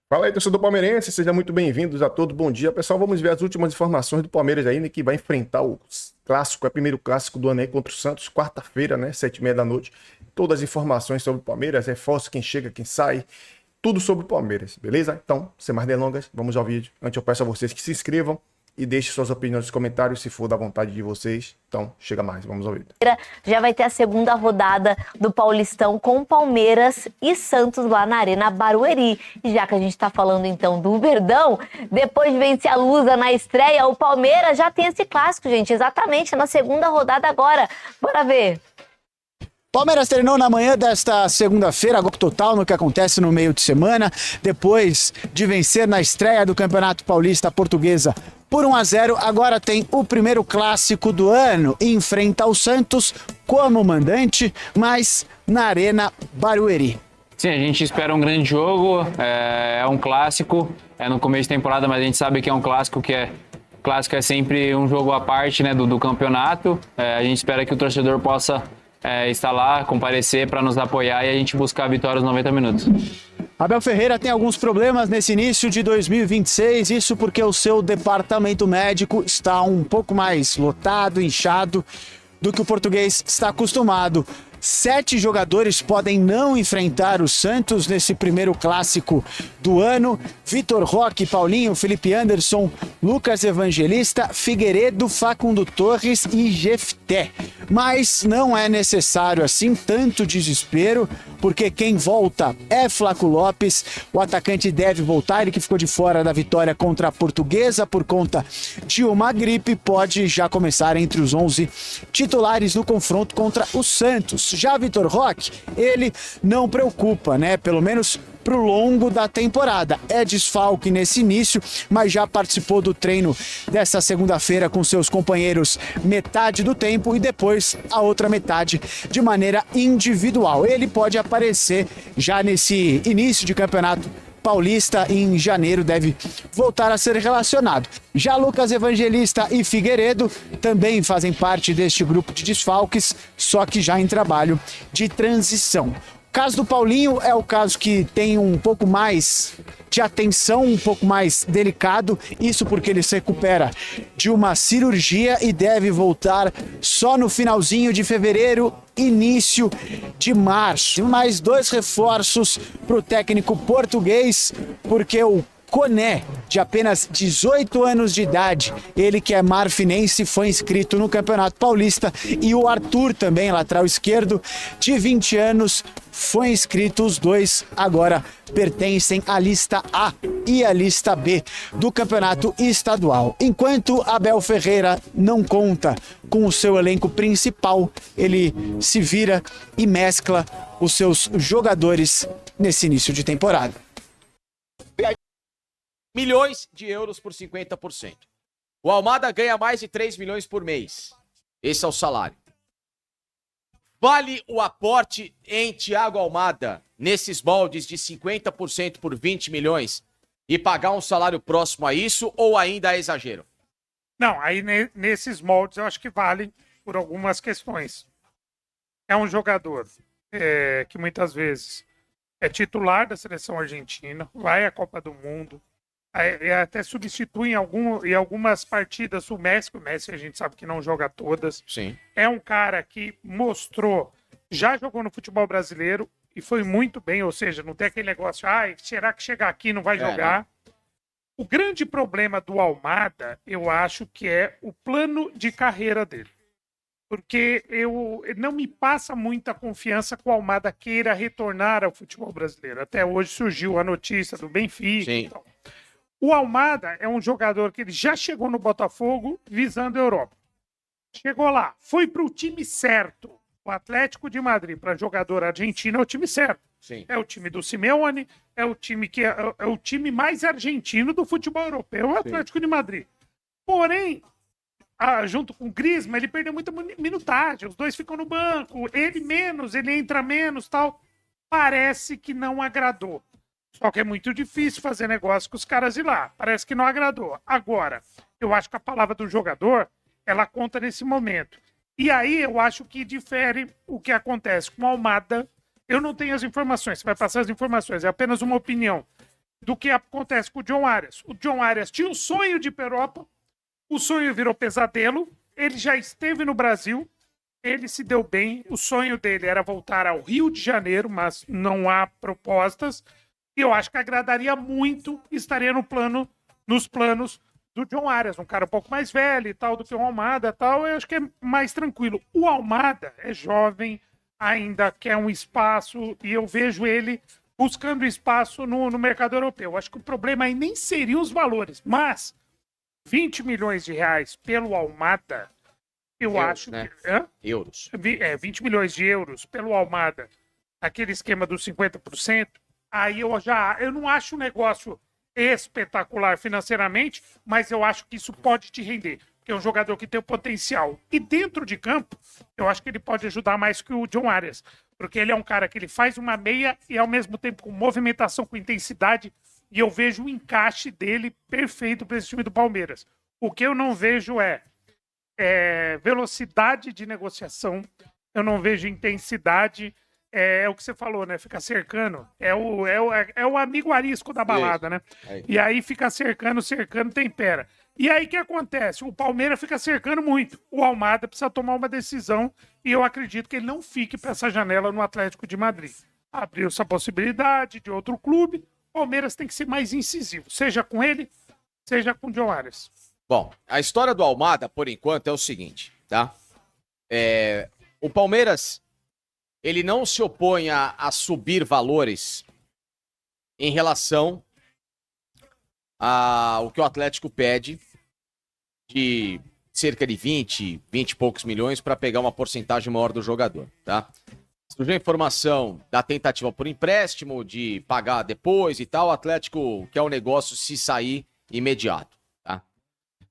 Fala aí, torcedor palmeirense, sejam muito bem-vindos a todos. Bom dia, pessoal. Vamos ver as últimas informações do Palmeiras aí, né, que vai enfrentar o clássico, é o primeiro clássico do ano aí contra o Santos, quarta-feira, né, 7h30 da noite. Todas as informações sobre o Palmeiras, reforço, quem chega, quem sai, tudo sobre o Palmeiras, beleza? Então, sem mais delongas, vamos ao vídeo. Antes eu peço a vocês que se inscrevam e deixem suas opiniões nos comentários, se for da vontade de vocês. Então, chega mais, vamos ao vídeo. Já vai ter a segunda rodada do Paulistão com Palmeiras e Santos lá na Arena Barueri. E já que a gente está falando então do Verdão, depois de vencer a Lusa na estreia, o Palmeiras já tem esse clássico, gente, exatamente na segunda rodada agora. Bora ver. Palmeiras treinou na manhã desta segunda-feira, gol total no que acontece no meio de semana, depois de vencer na estreia do Campeonato Paulista Portuguesa por 1-0, agora tem o primeiro clássico do ano, enfrenta o Santos como mandante, mas na Arena Barueri. Sim, a gente espera um grande jogo, é um clássico, é no começo de temporada, mas a gente sabe que é um clássico clássico é sempre um jogo à parte, né, do campeonato. A gente espera que o torcedor possa estar lá, comparecer para nos apoiar e a gente buscar a vitória nos 90 minutos. Abel Ferreira tem alguns problemas nesse início de 2026, isso porque o seu departamento médico está um pouco mais lotado, inchado do que o português está acostumado. 7 jogadores podem não enfrentar o Santos nesse primeiro clássico do ano. Vitor Roque, Paulinho, Felipe Anderson, Lucas Evangelista, Figueiredo, Facundo Torres e Jefté. Mas não é necessário assim tanto desespero, porque quem volta é Flaco Lopes. O atacante deve voltar, ele que ficou de fora da vitória contra a Portuguesa por conta de uma gripe, pode já começar entre os 11 titulares no confronto contra o Santos. Já Vitor Roque, ele não preocupa, né? Pelo menos pro longo da temporada. É desfalque nesse início, mas já participou do treino dessa segunda-feira com seus companheiros metade do tempo e depois a outra metade de maneira individual. Ele pode aparecer já nesse início de campeonato paulista em janeiro, deve voltar a ser relacionado. Já Lucas Evangelista e Figueiredo também fazem parte deste grupo de desfalques, só que já em trabalho de transição. O caso do Paulinho é o caso que tem um pouco mais de atenção, um pouco mais delicado, isso porque ele se recupera de uma cirurgia e deve voltar só no finalzinho de fevereiro, início de março. Mais 2 reforços para o técnico português, porque o Koné, de apenas 18 anos de idade, ele que é marfinense, foi inscrito no Campeonato Paulista, e o Arthur também, lateral esquerdo, de 20 anos, foi inscrito. Os dois agora pertencem à lista A e à lista B do Campeonato Estadual. Enquanto Abel Ferreira não conta com o seu elenco principal, ele se vira e mescla os seus jogadores nesse início de temporada. Milhões de euros por 50%. O Almada ganha mais de 3 milhões por mês. Esse é o salário. Vale o aporte em Thiago Almada nesses moldes de 50% por 20 milhões e pagar um salário próximo a isso, ou ainda é exagero? Não, aí nesses moldes eu acho que vale por algumas questões. É um jogador que muitas vezes é titular da seleção argentina, vai à Copa do Mundo, até substitui em algumas partidas o Messi a gente sabe que não joga todas. Sim. É um cara que mostrou, já jogou no futebol brasileiro e foi muito bem, ou seja, não tem aquele negócio, será que chegar aqui não vai jogar? Né? O grande problema do Almada, eu acho que é o plano de carreira dele. Porque não me passa muita confiança que o Almada queira retornar ao futebol brasileiro. Até hoje surgiu a notícia do Benfica. Sim. E tal. O Almada é um jogador que ele já chegou no Botafogo visando a Europa. Chegou lá, foi para o time certo. O Atlético de Madrid, para jogador argentino, é o time certo. Sim. É o time do Simeone, é o time que é o time mais argentino do futebol europeu, o Atlético de Madrid. Porém, junto com o Griezmann, ele perdeu muita minutagem. Os dois ficam no banco, ele menos, ele entra menos, tal. Parece que não agradou. Só que é muito difícil fazer negócio com os caras de lá. Parece que não agradou. Agora, eu acho que a palavra do jogador, ela conta nesse momento. E aí eu acho que difere o que acontece com o Almada. Eu não tenho as informações, você vai passar as informações, é apenas uma opinião. do que acontece com o John Arias. O John Arias tinha um sonho de ir para a Europa, o sonho virou pesadelo, ele já esteve no Brasil, ele se deu bem, o sonho dele era voltar ao Rio de Janeiro, mas não há propostas, e eu acho que agradaria muito, estaria nos planos do John Arias, um cara um pouco mais velho e tal, do que o Almada e tal, eu acho que é mais tranquilo. O Almada é jovem, ainda quer um espaço, e eu vejo ele buscando espaço no mercado europeu. Eu acho que o problema aí nem seriam os valores, mas 20 milhões de reais pelo Almada, eu Euros, acho né? que... Hã? Euros. 20 milhões de euros pelo Almada, aquele esquema dos 50%, aí eu não acho um negócio espetacular financeiramente, mas eu acho que isso pode te render, porque é um jogador que tem o potencial. E dentro de campo, eu acho que ele pode ajudar mais que o John Arias, porque ele é um cara que ele faz uma meia e ao mesmo tempo com movimentação, com intensidade, e eu vejo o encaixe dele perfeito para esse time do Palmeiras. O que eu não vejo é velocidade de negociação, eu não vejo intensidade, é o que você falou, né? Fica cercando, é o amigo arisco da balada, né? E aí fica cercando, tempera. E aí o que acontece? O Palmeiras fica cercando muito. O Almada precisa tomar uma decisão e eu acredito que ele não fique para essa janela no Atlético de Madrid. Abriu essa possibilidade de outro clube, o Palmeiras tem que ser mais incisivo, seja com ele, seja com o John Arias. Bom, a história do Almada, por enquanto, é o seguinte, tá? O Palmeiras, ele não se opõe a subir valores em relação ao que o Atlético pede de cerca de 20 e poucos milhões para pegar uma porcentagem maior do jogador, tá? Surgiu a informação da tentativa por empréstimo, de pagar depois e tal, o Atlético quer o negócio se sair imediato, tá?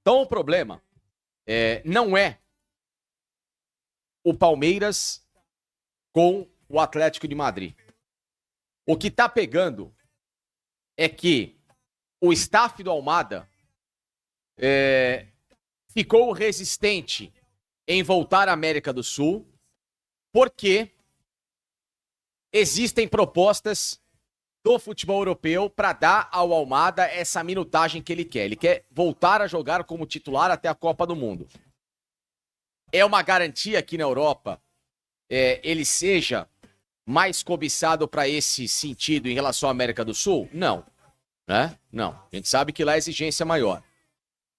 Então o problema não é o Palmeiras com o Atlético de Madrid. O que tá pegando é que o staff do Almada ficou resistente em voltar à América do Sul porque existem propostas do futebol europeu para dar ao Almada essa minutagem que ele quer. Ele quer voltar a jogar como titular até a Copa do Mundo. É uma garantia que na Europa ele seja mais cobiçado para esse sentido em relação à América do Sul? Não. Né? Não. A gente sabe que lá a exigência é maior.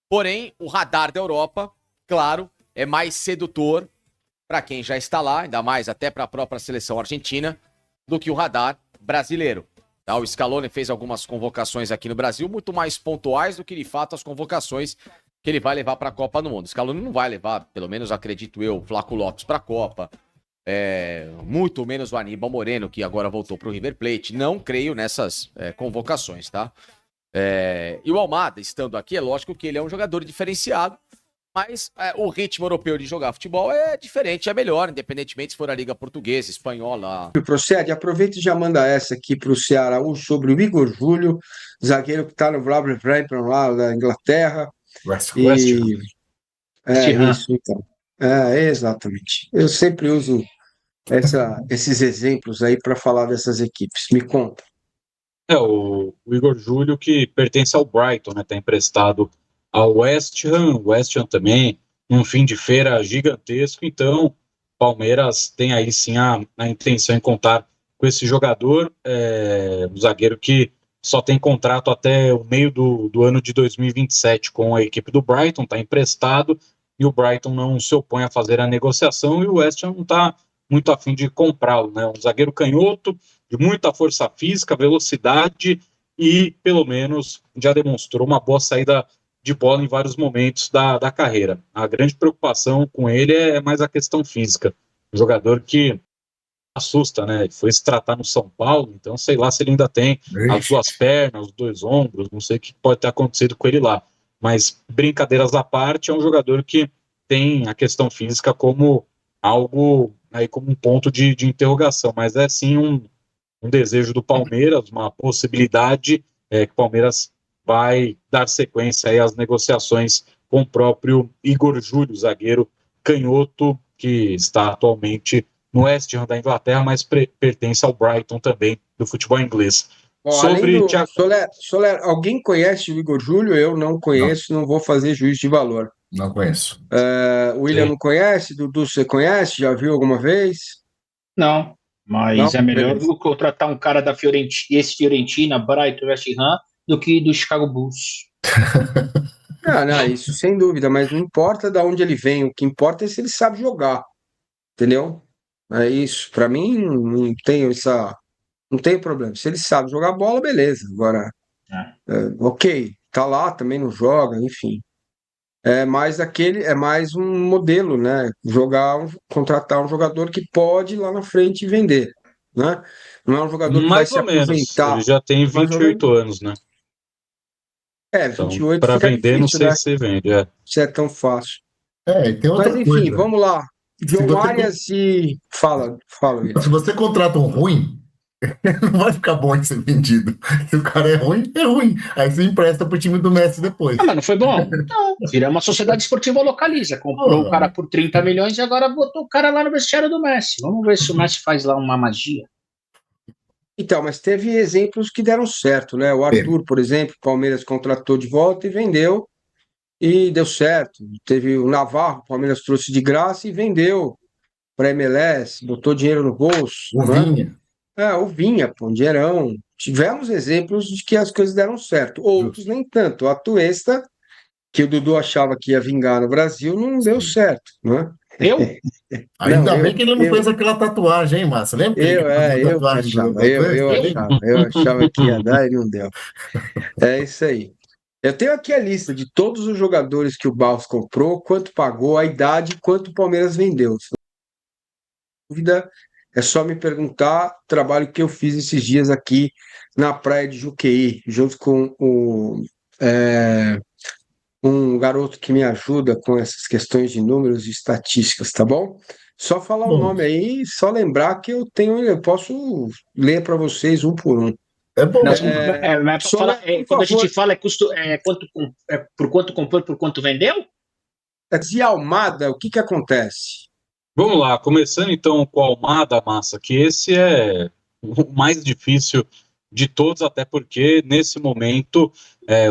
Porém, o radar da Europa, claro, é mais sedutor para quem já está lá, ainda mais até para a própria seleção argentina, do que o radar brasileiro. Tá? O Scaloni fez algumas convocações aqui no Brasil, muito mais pontuais do que, de fato, as convocações que ele vai levar para a Copa do Mundo. O Scaloni não vai levar, pelo menos acredito eu, Flaco Lopes para a Copa, muito menos o Aníbal Moreno, que agora voltou para o River Plate. Não creio nessas convocações, tá? E o Almada, estando aqui, é lógico que ele é um jogador diferenciado, mas o ritmo europeu de jogar futebol é diferente, é melhor, independentemente se for a Liga Portuguesa, Espanhola. Procede, aproveita e já manda essa aqui para o Ceará sobre o Igor Júlio, zagueiro que está no Wolverhampton lá da Inglaterra. Isso, então. Exatamente. Eu sempre uso esses exemplos aí para falar dessas equipes. Me conta. O Igor Júlio, que pertence ao Brighton, né? Está emprestado ao West Ham. O West Ham também, um fim de feira gigantesco. Então, Palmeiras tem aí sim a intenção em contar com esse jogador, um zagueiro que só tem contrato até o meio do ano de 2027 com a equipe do Brighton, está emprestado, e o Brighton não se opõe a fazer a negociação, e o West Ham não está muito afim de comprá-lo, né? Um zagueiro canhoto, de muita força física, velocidade, e pelo menos já demonstrou uma boa saída de bola em vários momentos da carreira. A grande preocupação com ele é mais a questão física. Um jogador que assusta, né? Foi se tratar no São Paulo, então sei lá se ele ainda tem as duas pernas, os dois ombros, não sei o que pode ter acontecido com ele lá. Mas, brincadeiras à parte, é um jogador que tem a questão física como algo, aí como um ponto de interrogação, mas é sim um desejo do Palmeiras, uma possibilidade que o Palmeiras vai dar sequência aí às negociações com o próprio Igor Júlio, zagueiro canhoto, que está atualmente no West Ham da Inglaterra, mas pertence ao Brighton também, do futebol inglês. Ó, além Sobre do Thiago. Soler, alguém conhece o Igor Júlio? Eu não conheço, não vou fazer juízo de valor. Não conheço. O William não conhece? Dudu, você conhece? Já viu alguma vez? Não, mas Não? é melhor Beleza. do que contratar um cara da Fiorentina, Brighton, West Ham, do que do Chicago Bulls. Não, isso sem dúvida, mas não importa de onde ele vem, o que importa é se ele sabe jogar, entendeu? É isso. Para mim, não tem problema. Se ele sabe jogar bola, beleza. Agora, ok, tá lá, também não joga, enfim. É mais um modelo, né? Contratar um jogador que pode ir lá na frente vender, né? Não é um jogador que vai Mais se ou menos. aposentar. Ele já tem Mais ou menos. 28 anos, né? Então, 28 para fica vender, não difícil, sei né? se você vende. É. Se é tão fácil. E tem Mas outra enfim, coisa. vamos lá. Se John você, Arias e. Fala, William. se você contrata um ruim, não vai ficar bom de ser vendido. Se o cara é ruim, é ruim. Aí você empresta pro time do Messi depois. Ah, mas não foi bom? Não, vira uma sociedade esportiva localiza. Comprou o cara por 30 milhões e agora botou o cara lá no vestiário do Messi. Vamos ver se o Messi faz lá uma magia. Então, mas teve exemplos que deram certo, né? O Arthur, por exemplo, o Palmeiras contratou de volta e vendeu, e deu certo. Teve o Navarro, o Palmeiras trouxe de graça e vendeu para a MLS, botou dinheiro no bolso. O né? Vinha. O Vinha, pô, um dinheirão. Tivemos exemplos de que as coisas deram certo. Outros nem tanto. A Atuesta, que o Dudu achava que ia vingar no Brasil, não deu certo, né? Eu? Ainda bem que ele não fez aquela tatuagem, hein, Márcio? Lembra que ele fez uma tatuagem do jogador? Eu achava que ia dar e não deu. É isso aí. Eu tenho aqui a lista de todos os jogadores que o Barros comprou, quanto pagou, a idade e quanto o Palmeiras vendeu. Se não dúvida, é só me perguntar o trabalho que eu fiz esses dias aqui na praia de Juqueí, junto com um garoto que me ajuda com essas questões de números e estatísticas, tá bom? Só falar o nome aí, só lembrar que eu posso ler para vocês um por um. É bom. Quando a gente fala por quanto comprou, por quanto vendeu? E Almada, o que acontece? Vamos lá, começando então com o Almada, Massa, que esse é o mais difícil de todos, até porque nesse momento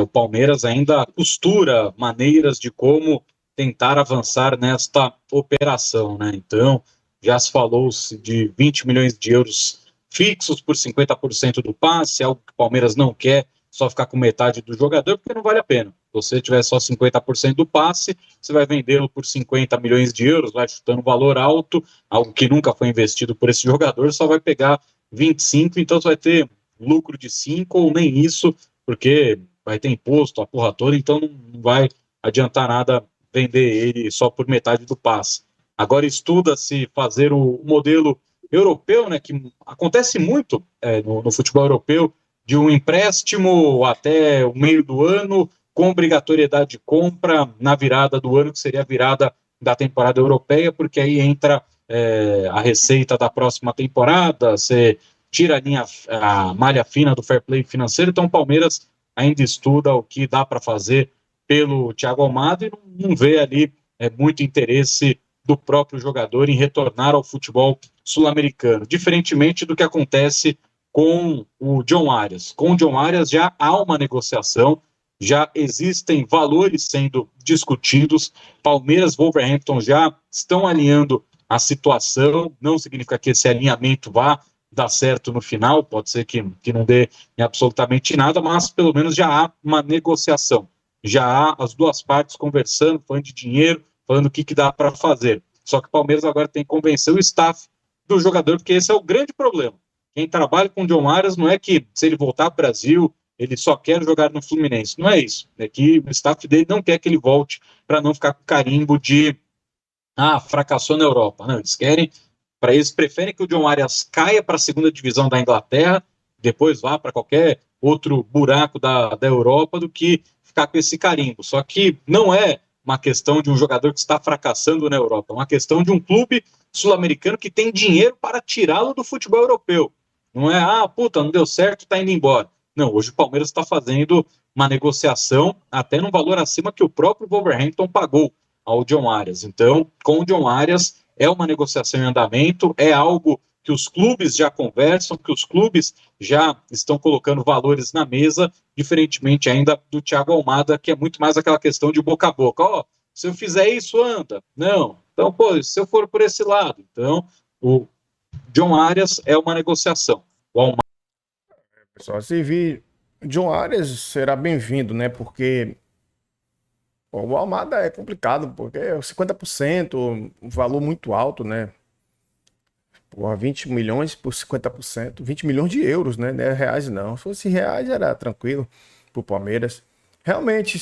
o Palmeiras ainda costura maneiras de como tentar avançar nesta operação, né? Então, já se falou de 20 milhões de euros fixos por 50% do passe, algo que o Palmeiras não quer, só ficar com metade do jogador, porque não vale a pena. Se você tiver só 50% do passe, você vai vendê-lo por 50 milhões de euros, vai chutando um valor alto, algo que nunca foi investido por esse jogador, só vai pegar 25, então você vai ter lucro de 5 ou nem isso, porque vai ter imposto, a porra toda, então não vai adiantar nada vender ele só por metade do passe. Agora estuda-se fazer o modelo europeu, né, que acontece muito no futebol europeu, de um empréstimo até o meio do ano, com obrigatoriedade de compra na virada do ano, que seria a virada da temporada europeia, porque aí entra a receita da próxima temporada, você tira a malha fina do fair play financeiro, então o Palmeiras ainda estuda o que dá para fazer pelo Thiago Almada e não vê ali muito interesse do próprio jogador em retornar ao futebol sul-americano, diferentemente do que acontece com o John Arias. Com o John Arias já há uma negociação, já existem valores sendo discutidos, Palmeiras e Wolverhampton já estão alinhando a situação, não significa que esse alinhamento vá dar certo no final, pode ser que não dê em absolutamente nada, mas pelo menos já há uma negociação, já há as duas partes conversando, falando de dinheiro, falando o que dá para fazer. Só que o Palmeiras agora tem que convencer o staff do jogador, porque esse é o grande problema. Quem trabalha com o John Arias não é que, se ele voltar para o Brasil, ele só quer jogar no Fluminense. Não é isso. É que o staff dele não quer que ele volte para não ficar com carimbo de fracassou na Europa. Não, eles preferem que o John Arias caia para a segunda divisão da Inglaterra, depois vá para qualquer outro buraco da Europa, do que ficar com esse carimbo. Só que não é uma questão de um jogador que está fracassando na Europa, é uma questão de um clube sul-americano que tem dinheiro para tirá-lo do futebol europeu. Não é, não deu certo, está indo embora. Não, hoje o Palmeiras está fazendo uma negociação até num valor acima que o próprio Wolverhampton pagou ao John Arias. Então, com o John Arias, é uma negociação em andamento, é algo que os clubes já conversam, que os clubes já estão colocando valores na mesa, diferentemente ainda do Thiago Almada, que é muito mais aquela questão de boca a boca. Ó, se eu fizer isso, anda. Não. Então, pô, se eu for por esse lado. Então, o John Arias é uma negociação. O Almada... Pessoal, se vir John Arias será bem-vindo, né? Porque pô, o Almada é complicado, porque é 50%, um valor muito alto, né? Porra, 20 milhões por 50%, 20 milhões de euros, né? Não é reais, não. Se fosse reais, era tranquilo pro Palmeiras. Realmente,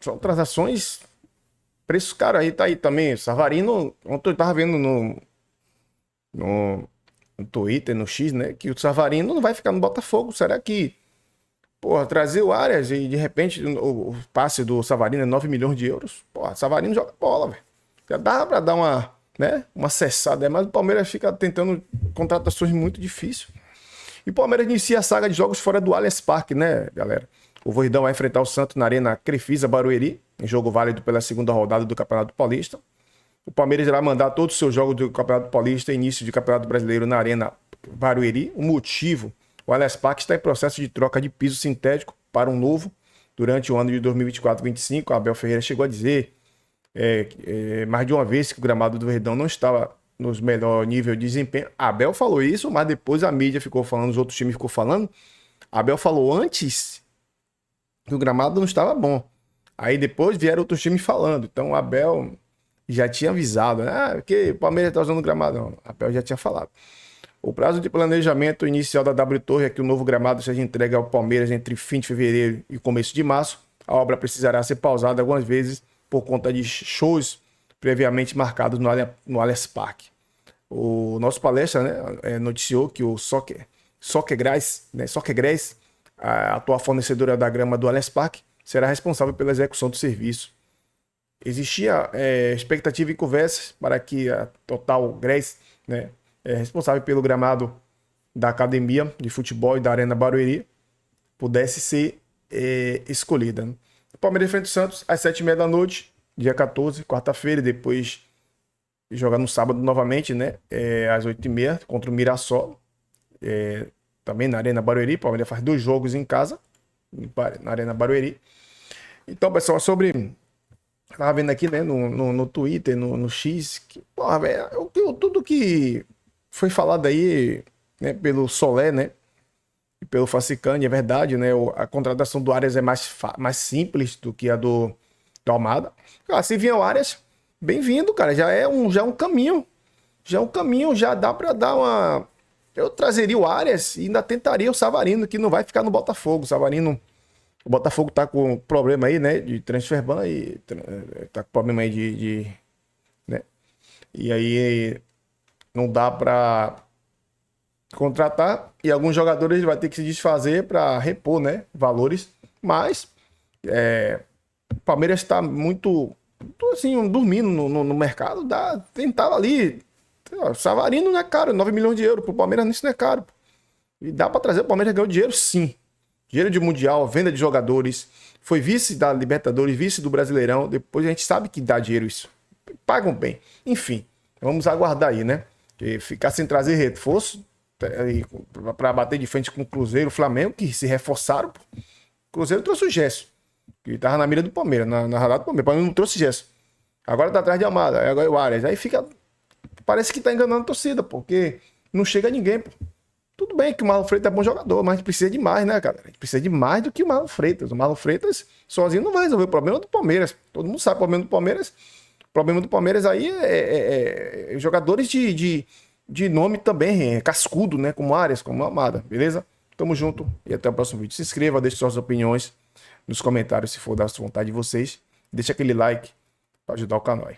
são transações, preços caros aí, tá aí também. Savarino, ontem eu tava vendo no Twitter, no X, né? Que o Savarino não vai ficar no Botafogo. Será que, porra, trazer o Arias e de repente o passe do Savarino é 9 milhões de euros? Porra, Savarino joga bola, velho. Já dá pra dar uma cessada, mas o Palmeiras fica tentando contratações muito difíceis. E o Palmeiras inicia a saga de jogos fora do Allianz Parque, né, galera? O Verdão vai enfrentar o Santos na Arena Crefisa Barueri, em jogo válido pela segunda rodada do Campeonato Paulista. O Palmeiras irá mandar todos os seus jogos do Campeonato Paulista e início de Campeonato Brasileiro na Arena Barueri. O motivo, o Allianz Parque está em processo de troca de piso sintético para um novo durante o ano de 2024-25. Abel Ferreira chegou a dizer mais de uma vez que o gramado do Verdão não estava nos melhor nível de desempenho. Abel falou isso, mas depois a mídia ficou falando, os outros times ficou falando. Abel falou antes que o gramado não estava bom. Aí depois vieram outros times falando. Então o Abel já tinha avisado, né? Que o Palmeiras está usando o gramado. Não, Abel já tinha falado. O prazo de planejamento inicial da W Torre é que o novo gramado seja entregue ao Palmeiras entre fim de fevereiro e começo de março. A obra precisará ser pausada algumas vezes por conta de shows previamente marcados no Allianz Parque. O nosso palestra, né, noticiou que o Soccergras, a atual fornecedora da grama do Allianz Parque, será responsável pela execução do serviço. Existia expectativa e conversas para que a Total Graz, né, responsável pelo gramado da Academia de Futebol e da Arena Barueri, pudesse ser escolhida. O Palmeiras enfrenta o Santos às 7h30 da noite, dia 14, quarta-feira, e depois jogar no sábado novamente, né? Às 8h30 contra o Mirassol, também na Arena Barueri. O Palmeiras faz 2 jogos em casa, na Arena Barueri. Então, pessoal, sobre... Estava vendo aqui, né, no Twitter, no X, que, porra, velho, tudo que foi falado aí, né, pelo Solé, né? E pelo Facicani, é verdade, né? A contratação do Arias é mais simples do que a do Almada. Cara, se vier o Arias, bem-vindo, cara. Já é um caminho. Já é um caminho, já dá pra dar uma... Eu trazeria o Arias e ainda tentaria o Savarino, que não vai ficar no Botafogo. O Botafogo tá com problema aí, né? De transfer ban e tá com problema aí né? E aí não dá pra contratar, e alguns jogadores vai ter que se desfazer para repor, né, valores, mas o Palmeiras está muito assim, dormindo no mercado, tentava ali, Savarino não é caro, 9 milhões de euros, pro Palmeiras isso não é caro, e dá para trazer, o Palmeiras ganhou dinheiro sim, dinheiro de Mundial, venda de jogadores, foi vice da Libertadores, vice do Brasileirão, depois a gente sabe que dá dinheiro isso, pagam bem, enfim, vamos aguardar aí, né, que ficar sem trazer reforço para bater de frente com o Cruzeiro, o Flamengo, que se reforçaram. O Cruzeiro trouxe o Gesso, que tava na mira do Palmeiras, na radar do Palmeiras. O Palmeiras não trouxe Gesso. Agora tá atrás de Almada, agora o Arias. Aí fica. Parece que tá enganando a torcida, porque não chega ninguém. Pô. Tudo bem que o Marlon Freitas é bom jogador, mas a gente precisa de mais, né, cara? A gente precisa de mais do que o Marlon Freitas. O Marlon Freitas sozinho não vai resolver o problema do Palmeiras. Todo mundo sabe o problema do Palmeiras. O problema do Palmeiras aí é jogadores de nome também, cascudo, né? Como Arias, como Almada, beleza? Tamo junto e até o próximo vídeo. Se inscreva, deixe suas opiniões nos comentários, se for da vontade de vocês. Deixa aquele like para ajudar o canal aí.